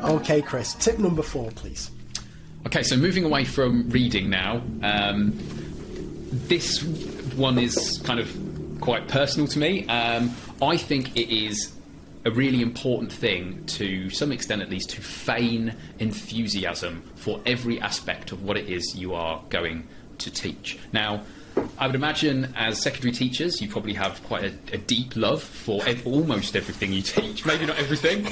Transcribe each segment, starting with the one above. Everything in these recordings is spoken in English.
Okay, Chris, tip number 4, please. Okay, so moving away from reading now, this one is kind of quite personal to me. I think it is a really important thing, to some extent at least, to feign enthusiasm for every aspect of what it is you are going to teach. Now, I would imagine as secondary teachers you probably have quite a deep love for almost everything you teach. Maybe not everything,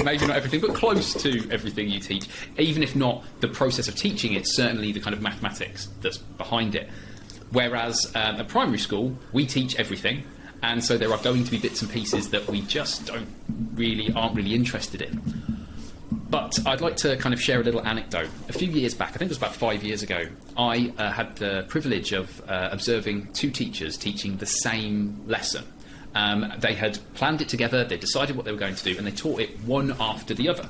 but close to everything you teach. Even if not the process of teaching it, certainly the kind of mathematics that's behind it. Whereas at primary school we teach everything, and so there are going to be bits and pieces that we just aren't really interested in. But I'd like to kind of share a little anecdote. A few years back, I think it was about 5 years ago, I had the privilege of observing 2 teachers teaching the same lesson. They had planned it together, they decided what they were going to do, and they taught it one after the other,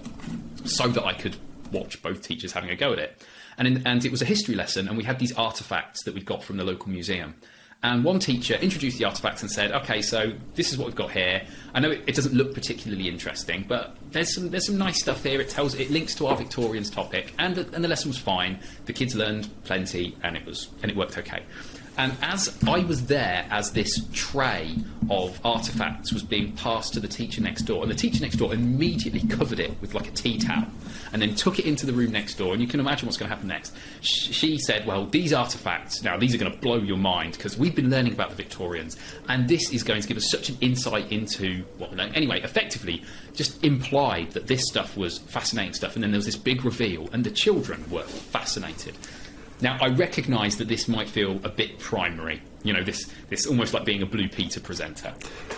so that I could watch both teachers having a go at it. And it was a history lesson, and we had these artefacts that we'd got from the local museum. And one teacher introduced the artefacts and said, "Okay, so this is what we've got here. I know it doesn't look particularly interesting, but there's some nice stuff here. It links to our Victorians topic, and the lesson was fine. The kids learned plenty, and it worked okay." And as I was there, as this tray of artefacts was being passed to the teacher next door, and the teacher next door immediately covered it with like a tea towel, and then took it into the room next door, and you can imagine what's going to happen next. She said, "Well, these artefacts, now these are going to blow your mind, because we've been learning about the Victorians, and this is going to give us such an insight into what we're learning." Anyway, effectively, just implied that this stuff was fascinating stuff, and then there was this big reveal, and the children were fascinated. Now, I recognise that this might feel a bit primary, this almost like being a Blue Peter presenter.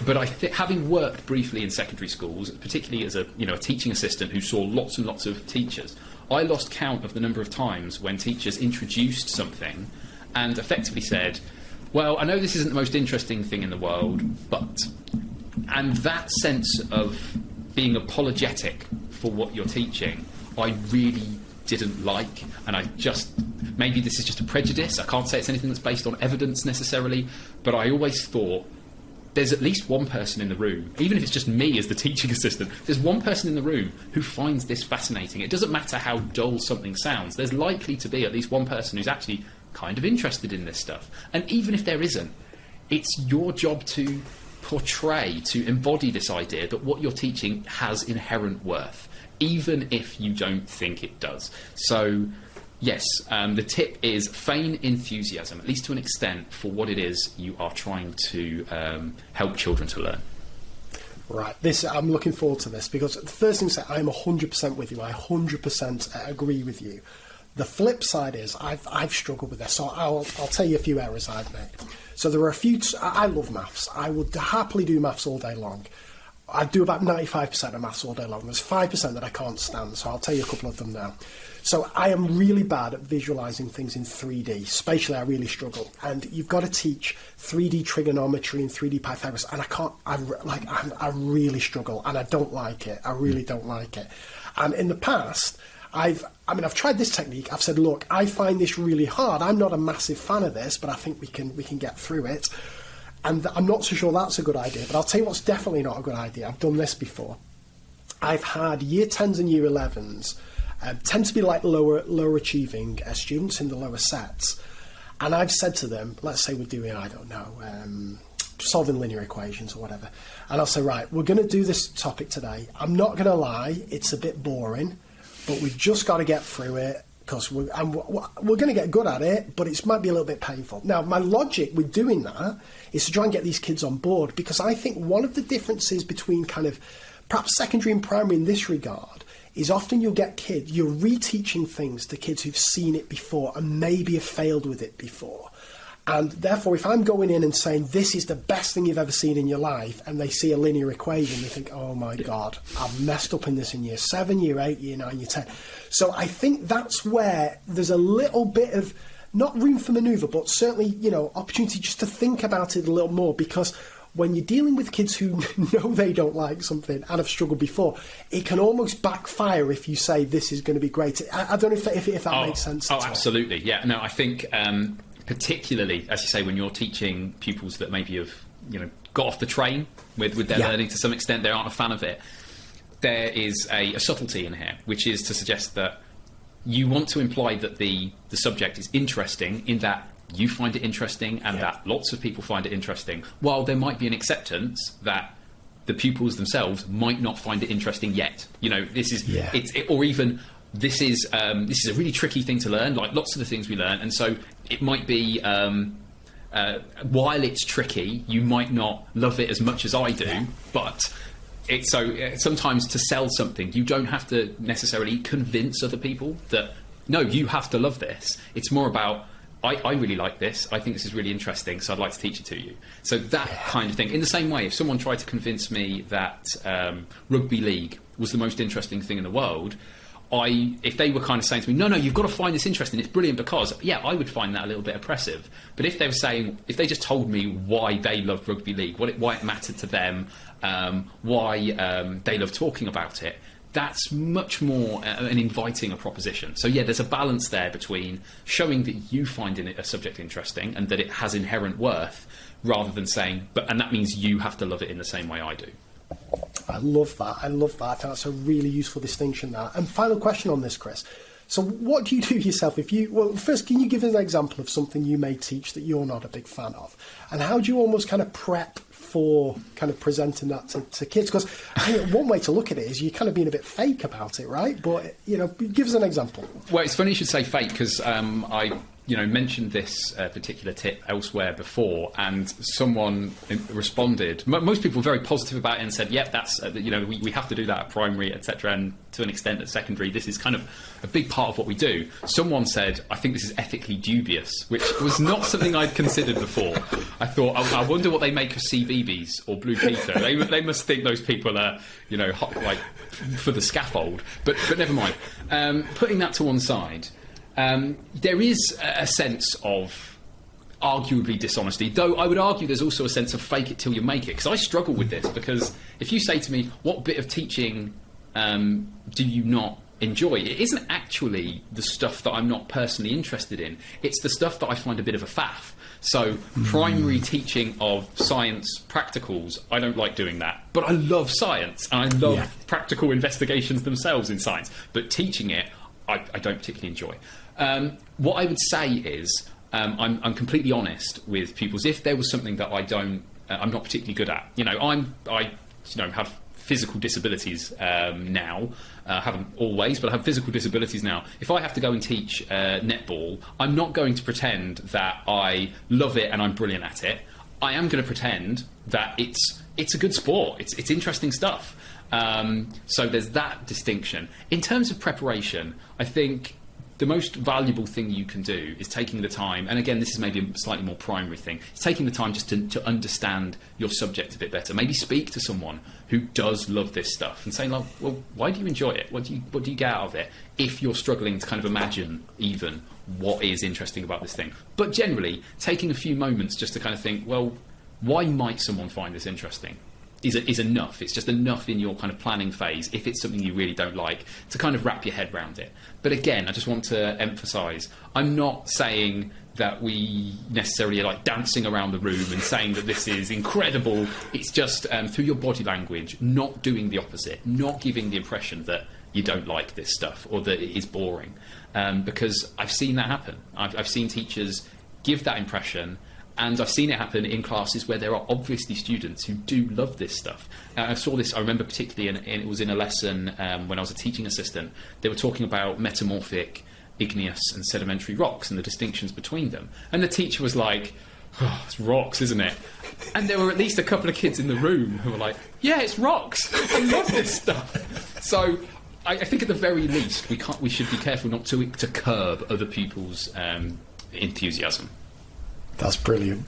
But having worked briefly in secondary schools, particularly as a teaching assistant who saw lots and lots of teachers, I lost count of the number of times when teachers introduced something and effectively said, "Well, I know this isn't the most interesting thing in the world, but..." And that sense of being apologetic for what you're teaching, I really didn't like, and maybe this is just a prejudice, I can't say it's anything that's based on evidence necessarily, but I always thought there's at least one person in the room, even if it's just me as the teaching assistant, there's one person in the room who finds this fascinating. It doesn't matter how dull something sounds, there's likely to be at least one person who's actually kind of interested in this stuff. And even if there isn't, it's your job to portray, to embody this idea that what you're teaching has inherent worth, even if you don't think it does. So, yes, the tip is feign enthusiasm, at least to an extent, for what it is you are trying to help children to learn. Right, I'm looking forward to this, because the first thing to say, I'm 100% with you. I 100% agree with you. The flip side is I've struggled with this, so I'll tell you a few errors I've made. So there are a few. I love maths. I would happily do maths all day long. I do about 95% of maths all day long. There's 5% that I can't stand, so I'll tell you a couple of them now. So I am really bad at visualising things in 3D. Spatially, I really struggle. And you've got to teach 3D trigonometry and 3D Pythagoras, and I can't. I really struggle, and I don't like it. I really don't like it. And in the past, I've tried this technique. I've said, look, I find this really hard. I'm not a massive fan of this, but I think we can get through it. And I'm not so sure that's a good idea, but I'll tell you what's definitely not a good idea. I've done this before. I've had year 10s and year 11s tend to be like lower achieving students in the lower sets. And I've said to them, let's say we're doing, I don't know, solving linear equations or whatever. And I'll say, right, we're going to do this topic today. I'm not going to lie, it's a bit boring, but we've just got to get through it, because we're going to get good at it, but it might be a little bit painful. Now, my logic with doing that is to try and get these kids on board, because I think one of the differences between kind of perhaps secondary and primary in this regard is often you'll get kids, you're reteaching things to kids who've seen it before and maybe have failed with it before. And therefore, if I'm going in and saying, this is the best thing you've ever seen in your life, and they see a linear equation, they think, oh my God, I've messed up in this in year 7, year 8, year 9, year 10. So I think that's where there's a little bit of, not room for manoeuvre, but certainly, opportunity just to think about it a little more, because when you're dealing with kids who know they don't like something and have struggled before, it can almost backfire if you say this is going to be great. I don't know if that makes sense. Oh, absolutely. Yeah, no, I think particularly, as you say, when you're teaching pupils that maybe have got off the train with their learning to some extent, they aren't a fan of it. there is a subtlety in here, which is to suggest that you want to imply that the subject is interesting in that you find it interesting and that lots of people find it interesting, while there might be an acceptance that the pupils themselves might not find it interesting yet. You know, this is or even this is a really tricky thing to learn, like lots of the things we learn, and so it might be while it's tricky, you might not love it as much as I do, but it's sometimes to sell something, you don't have to necessarily convince other people that no, you have to love this. It's more about I really like this. I think this is really interesting, so I'd like to teach it to you. So that kind of thing. In the same way, if someone tried to convince me that rugby league was the most interesting thing in the world, if they were kind of saying to me, no, you've got to find this interesting, it's brilliant because, I would find that a little bit oppressive. But if they just told me why they loved rugby league, why it mattered to them, why they love talking about it, that's much more an inviting a proposition. So there's a balance there between showing that you find a subject interesting and that it has inherent worth, rather than saying, and that means you have to love it in the same way I do. I love that. I think that's a really useful distinction there. And final question on this, Chris. So what do you do yourself first, can you give us an example of something you may teach that you're not a big fan of? And how do you almost kind of prep for kind of presenting that to kids? Because one way to look at it is you're kind of being a bit fake about it, right? But, give us an example. Well, it's funny you should say fake, because I mentioned this particular tip elsewhere before, and someone responded. Most people were very positive about it and said, "Yep, that's we have to do that at primary, etc." And to an extent at secondary, this is kind of a big part of what we do. Someone said, "I think this is ethically dubious," which was not something I'd considered before. I thought, I wonder what they make of CBeebies or Blue Peter. They must think those people are like for the scaffold. But never mind. Putting that to one side. There is a sense of arguably dishonesty, though I would argue there's also a sense of fake it till you make it, because I struggle with this, because if you say to me, what bit of teaching do you not enjoy, it isn't actually the stuff that I'm not personally interested in, it's the stuff that I find a bit of a faff. So primary teaching of science practicals, I don't like doing that, but I love science and I love practical investigations themselves in science, but teaching it I don't particularly enjoy. What I would say is I'm completely honest with pupils. If there was something that I'm not particularly good at, I have physical disabilities now. I haven't always, but I have physical disabilities now. If I have to go and teach netball, I'm not going to pretend that I love it and I'm brilliant at it. I am going to pretend that it's a good sport. It's interesting stuff. So there's that distinction. In terms of preparation, I think the most valuable thing you can do is taking the time, and again, this is maybe a slightly more primary thing, it's taking the time just to understand your subject a bit better. Maybe speak to someone who does love this stuff and saying, like, well, why do you enjoy it? What do you get out of it? If you're struggling to kind of imagine even what is interesting about this thing. But generally, taking a few moments just to kind of think, well, why might someone find this interesting? Is enough. It's just enough in your kind of planning phase, if it's something you really don't like, to kind of wrap your head around it. But again, I just want to emphasise, I'm not saying that we necessarily are like dancing around the room and saying that this is incredible. It's just through your body language, not doing the opposite, not giving the impression that you don't like this stuff or that it is boring. Because I've seen that happen. I've seen teachers give that impression. And I've seen it happen in classes where there are obviously students who do love this stuff. I saw this, I remember particularly, it was in a lesson when I was a teaching assistant. They were talking about metamorphic, igneous and sedimentary rocks and the distinctions between them. And the teacher was like, oh, it's rocks, isn't it? And there were at least a couple of kids in the room who were like, yeah, it's rocks. I love this stuff. So I think at the very least, we should be careful not to curb other people's enthusiasm. That's brilliant.